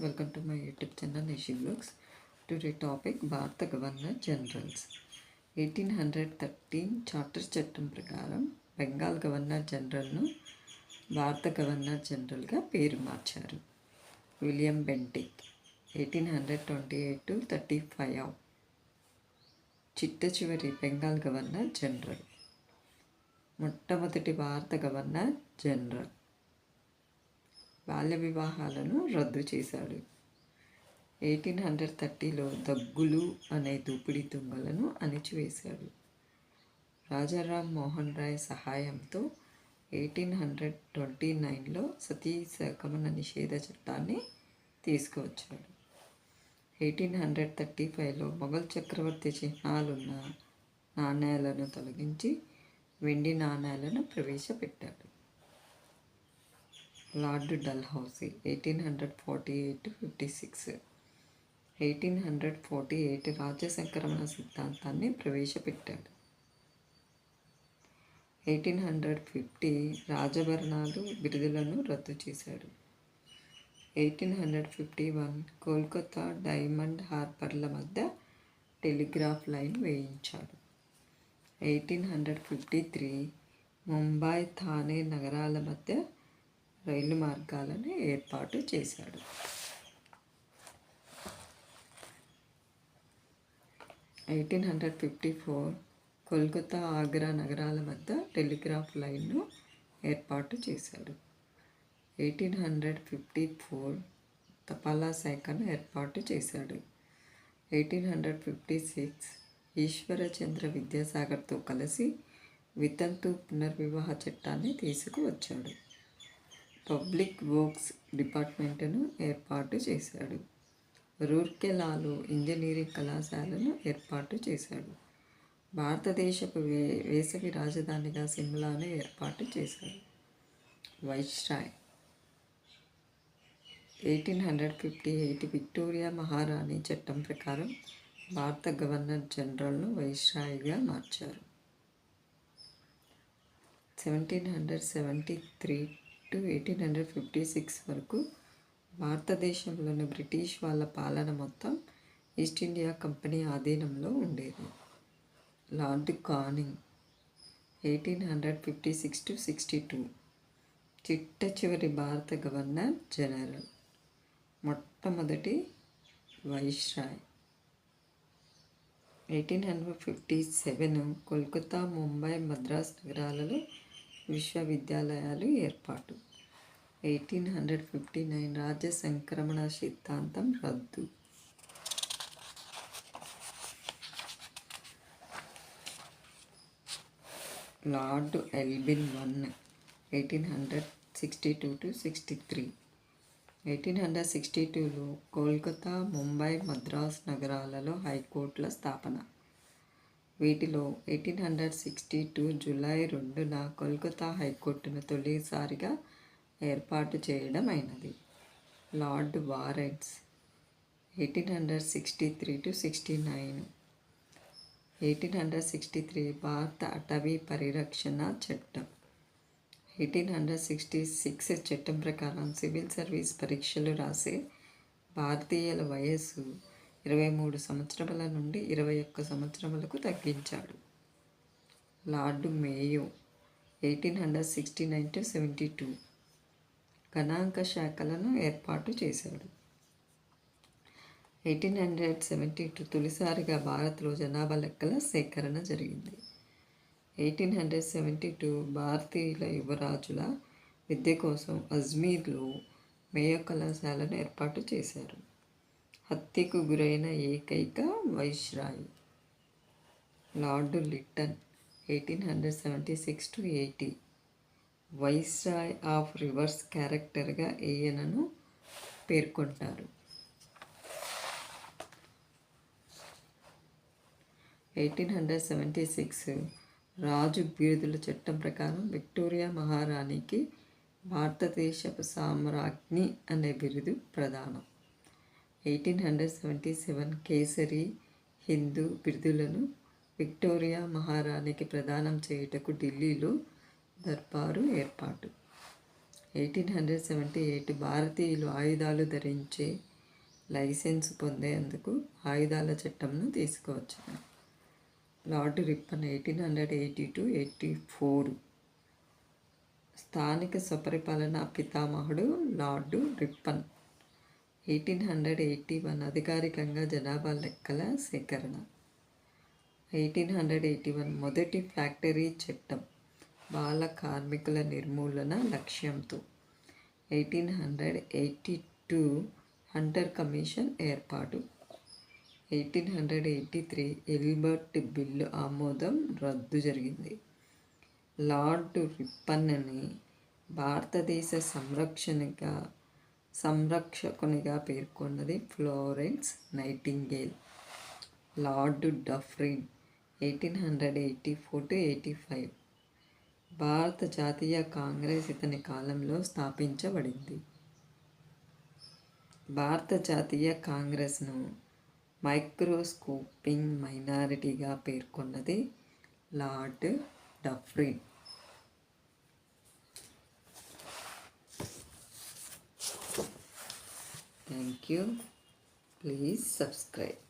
Welcome to my YouTube channel Nishi blogs. Today topic భారత governor generals. 1813 charter చట్టం ప్రకారం Bengal governor జనరల్ను భారత గవర్నర్ జనరల్గా పేరు మార్చారు. విలియం బెంటిక్ 1828-35 చిట్ట చివరి బెంగాల్ గవర్నర్ జనరల్, మొట్టమొదటి భారత గవర్నర్ జనరల్. బాల్య వివాహాలను రద్దు చేశాడు. 1830లో దగ్గులు అనే దోపిడీ దొంగలను అణిచివేశాడు. రాజారాం మోహన్ రాయ్ సహాయంతో 1829లో సతీ సహగమన నిషేధ చట్టాన్ని తీసుకువచ్చాడు. 1835లో మొఘల్ చక్రవర్తి చిహ్నాలున్న నాణేలను తొలగించి వెండి నాణేలను ప్రవేశపెట్టాడు. లార్డ్ డల్హౌసీ 1848-56 1848 రాజ్య సంక్రమణ సిద్ధాంతాన్ని ప్రవేశపెట్టాడు. 1850 రాజభరణాలు బిరుదులను రద్దు చేశాడు. 1851 కోల్కతా డైమండ్ హార్బర్ల మధ్య టెలిగ్రాఫ్ లైన్ వేయించాడు. 1853 ముంబై థానే నగరాల మధ్య రైలు మార్గాలను ఏర్పాటు చేశాడు. 1854 కోల్కతా ఆగ్రా నగరాల మధ్య టెలిగ్రాఫ్ లైన్ను ఏర్పాటు చేశాడు. 1854 తపాలా శాఖను ఏర్పాటు చేశాడు. 1856 ఈశ్వరచంద్ర విద్యాసాగర్తో కలిసి వితంతు పునర్వివాహ చట్టాన్ని తీసుకువచ్చాడు. పబ్లిక్ వర్క్స్ డిపార్ట్మెంట్ను ఏర్పాటు చేశాడు. రూర్కెలాలో ఇంజనీరింగ్ కళాశాలను ఏర్పాటు చేశాడు. భారతదేశపు వేసవి రాజధానిగా సిమ్లాను ఏర్పాటు చేశాడు. వైస్రాయ్ 1858 విక్టోరియా మహారాణి చట్టం ప్రకారం భారత గవర్నర్ జనరల్ను వైస్రాయ్గా మార్చారు. 1773 to 1856 వరకు భారతదేశంలోని బ్రిటిష్ వాళ్ళ పాలన మొత్తం ఈస్ట్ ఇండియా కంపెనీ ఆధీనంలో ఉండేది. లార్డ్ కానింగ్ 1856-62 చిట్ట చివరి భారత గవర్నర్ జనరల్, మొట్టమొదటి వైస్రాయ్. 1857 కోల్కతా, ముంబై, మద్రాస్ నగరాలలో విశ్వవిద్యాలయాలు ఏర్పాటు. 1859 రాజ్య సంక్రమణ సిద్ధాంతం రద్దు. లార్డ్ ఎల్బిన్ 1 1862-63 1862లో కోల్కతా, ముంబై, మద్రాస్ నగరాలలో హైకోర్టుల స్థాపన. వీటిలో 1862 జూలై 2న కోల్కతా హైకోర్టును తొలిసారిగా ఏర్పాటు చేయడం అయినది. లార్డ్ వారెన్స్ 1863-69 1863 భారత అటవీ పరిరక్షణ చట్టం. 1866 చట్టం ప్రకారం సివిల్ సర్వీస్ పరీక్షలు రాసే భారతీయుల వయస్సు 23 సంవత్సరముల నుండి 21 సంవత్సరములకు తగ్గించాడు. లార్డ్ మేయో 1869-72 గణాంక శాఖలను ఏర్పాటు చేశాడు. 1872 తొలిసారిగా భారత్లో జనాభా లెక్కల సేకరణ జరిగింది. 1872 భారతీయుల యువరాజుల విద్య కోసం అజ్మీర్లో మేయో కళాశాలను ఏర్పాటు చేశారు. హత్యకు గురైన ఏకైక viceroy lord Lytton 1876-80 viceroy of reverse క్యారెక్టర్గా ఈయనను పేర్కొంటారు. 1876 రాజు బిరుదుల చట్టం ప్రకారం విక్టోరియా మహారాణికి భారతదేశపు సామ్రాజ్ఞి అనే బిరుదు ప్రదానం. 1877 కేసరి, హిందూ బిరుదులను విక్టోరియా మహారాణికి ప్రదానం చేయుటకు ఢిల్లీలో దర్బారు ఏర్పాటు. 1878 భారతీయులు ఆయుధాలు ధరించే లైసెన్స్ పొందేందుకు ఆయుధాల చట్టంను తీసుకువచ్చారు. లార్డ్ రిప్పన్ 1882-84 స్థానిక స్వపరిపాలన పితామహుడు లార్డు రిప్పన్. 1881 అధికారికంగా జనాభా లెక్కల సేకరణ. 1881 మొదటి ఫ్యాక్టరీ చట్టం బాల కార్మికుల నిర్మూలన లక్ష్యంతో. 1882 హంటర్ కమిషన్ ఏర్పాటు. 1883 ఎల్బర్ట్ బిల్లు ఆమోదం రద్దు జరిగింది. లార్డ్ రిప్పన్ని భారతదేశ సంరక్షకునిగా పేర్కొన్నది ఫ్లోరెన్స్ నైటింగేల్. లార్డ్ డఫ్రిన్ 1884-85 భారత జాతీయ కాంగ్రెస్ ఇతని కాలంలో స్థాపించబడింది. భారత జాతీయ కాంగ్రెస్ను మైక్రోస్కోపింగ్ మైనారిటీగా పేర్కొన్నది lord Dufferin. Thank you. Please subscribe.